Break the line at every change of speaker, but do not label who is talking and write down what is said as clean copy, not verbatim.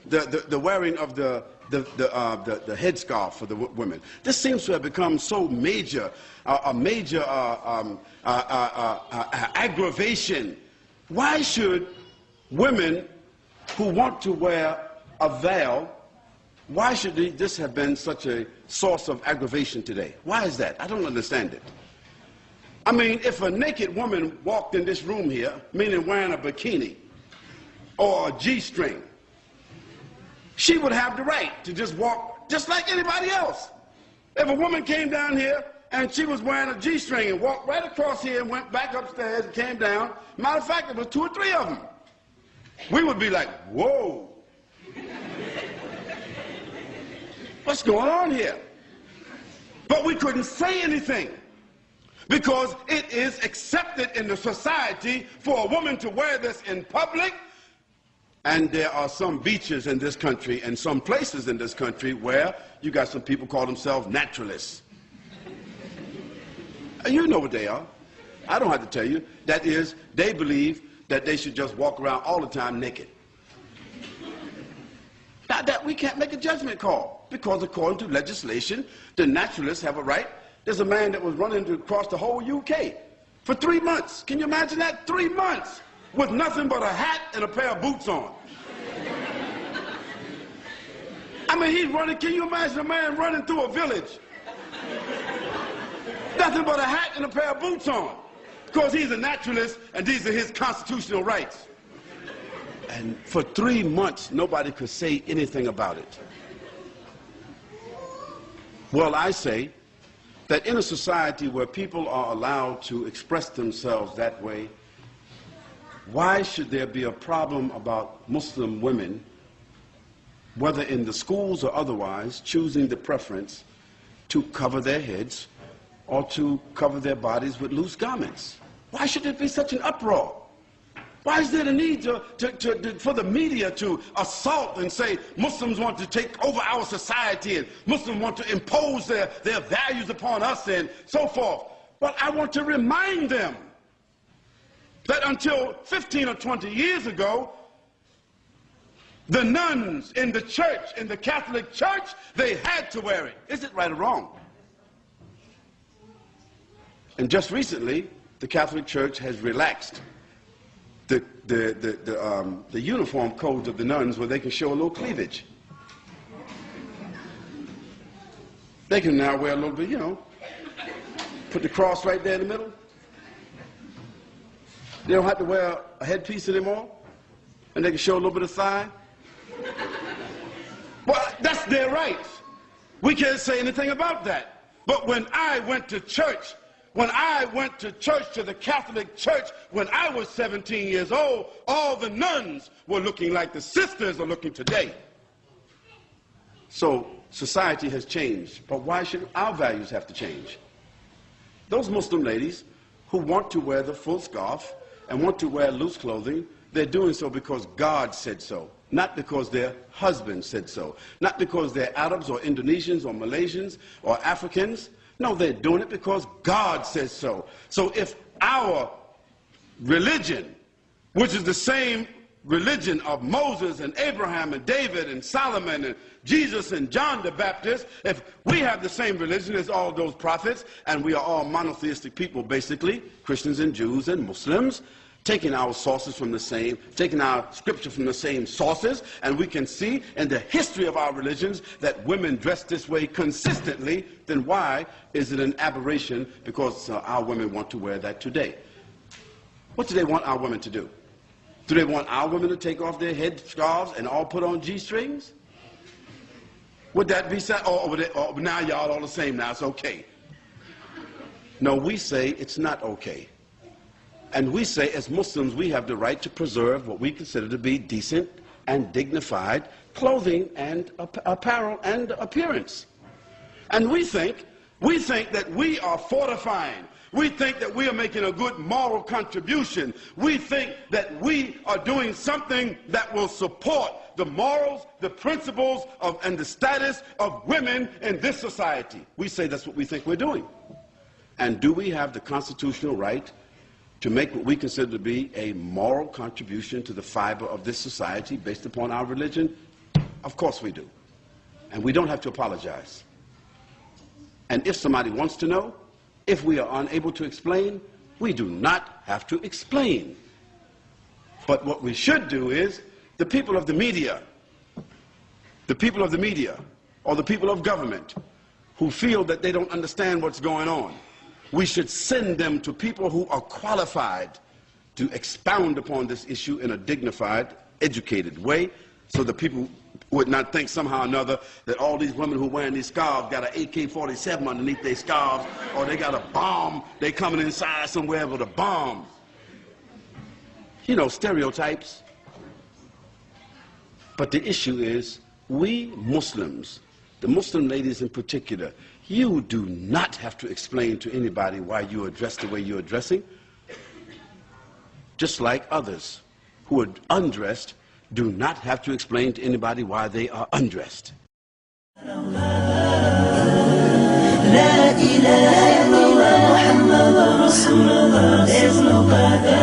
the wearing of the headscarf for the women. This seems to have become so major, a major aggravation. Why should women who want to wear a veil, why should this have been such a source of aggravation today? Why is that? I don't understand it. I mean, if a naked woman walked in this room here, meaning wearing a bikini or a G-string, she would have the right to just walk just like anybody else. If a woman came down here and she was wearing a G-string and walked right across here and went back upstairs and came down, matter of fact, there was 2 or 3 of them, we would be like, whoa. What's going on here? But we couldn't say anything because it is accepted in the society for a woman to wear this in public. And there are some beaches in this country and some places in this country where you got some people call themselves naturalists. And you know what they are. I don't have to tell you. That is, they believe that they should just walk around all the time naked. Now that we can't make a judgment call because according to legislation, the naturalists have a right. There's a man that was running across the whole UK for 3 months. Can you imagine that? 3 months with nothing but a hat and a pair of boots on. I mean, he's running. Can you imagine a man running through a village? Nothing but a hat and a pair of boots on. Because he's a naturalist and these are his constitutional rights. And for 3 months, nobody could say anything about it. Well, I say that in a society where people are allowed to express themselves that way, why should there be a problem about Muslim women, whether in the schools or otherwise, choosing the preference to cover their heads or to cover their bodies with loose garments? Why should there be such an uproar? Why is there the need for the media to assault and say Muslims want to take over our society and Muslims want to impose their values upon us and so forth? Well, I want to remind them that until 15 or 20 years ago, the nuns in the church, in the Catholic Church, they had to wear it. Is it right or wrong? And just recently, the Catholic Church has relaxed the uniform codes of the nuns where they can show a little cleavage. They can now wear a little bit, you know, put the cross right there in the middle. They don't have to wear a headpiece anymore, and they can show a little bit of thigh. Well, that's their right. We can't say anything about that. But when I went to church, to the Catholic Church, when I was 17 years old, all the nuns were looking like the sisters are looking today. So society has changed, but why should our values have to change? Those Muslim ladies who want to wear the full scarf and want to wear loose clothing, they're doing so because God said so, not because their husband said so, not because they're Arabs or Indonesians or Malaysians or Africans. No, they're doing it because God says so. So if our religion, which is the same religion of Moses and Abraham and David and Solomon and Jesus and John the Baptist, if we have the same religion as all those prophets, and we are all monotheistic people basically, Christians and Jews and Muslims, taking our sources from the same, taking our scripture from the same sources, and we can see in the history of our religions that women dress this way consistently, then why is it an aberration because our women want to wear that today? What do they want our women to do? Do they want our women to take off their head scarves and all put on G-strings? Would that be sad? Or now y'all all the same now, it's okay. No, we say it's not okay. And we say, as Muslims, we have the right to preserve what we consider to be decent and dignified clothing and apparel and appearance. And we think that we are fortifying. We think that we are making a good moral contribution. We think that we are doing something that will support the morals, the principles, and the status of women in this society. We say that's what we think we're doing. And do we have the constitutional right to make what we consider to be a moral contribution to the fiber of this society based upon our religion? Of course we do. And we don't have to apologize. And if somebody wants to know, if we are unable to explain, we do not have to explain. But what we should do is, the people of the media, or the people of government who feel that they don't understand what's going on, we should send them to people who are qualified to expound upon this issue in a dignified, educated way, so that people would not think somehow or another that all these women who are wearing these scarves got an AK-47 underneath their scarves, or they got a bomb, they coming inside somewhere with a bomb. You know, stereotypes. But the issue is, we Muslims, the Muslim ladies in particular, you do not have to explain to anybody why you are dressed the way you are dressing. Just like others who are undressed do not have to explain to anybody why they are undressed.
لا إله إلا الله محمد رسول الله. There's no God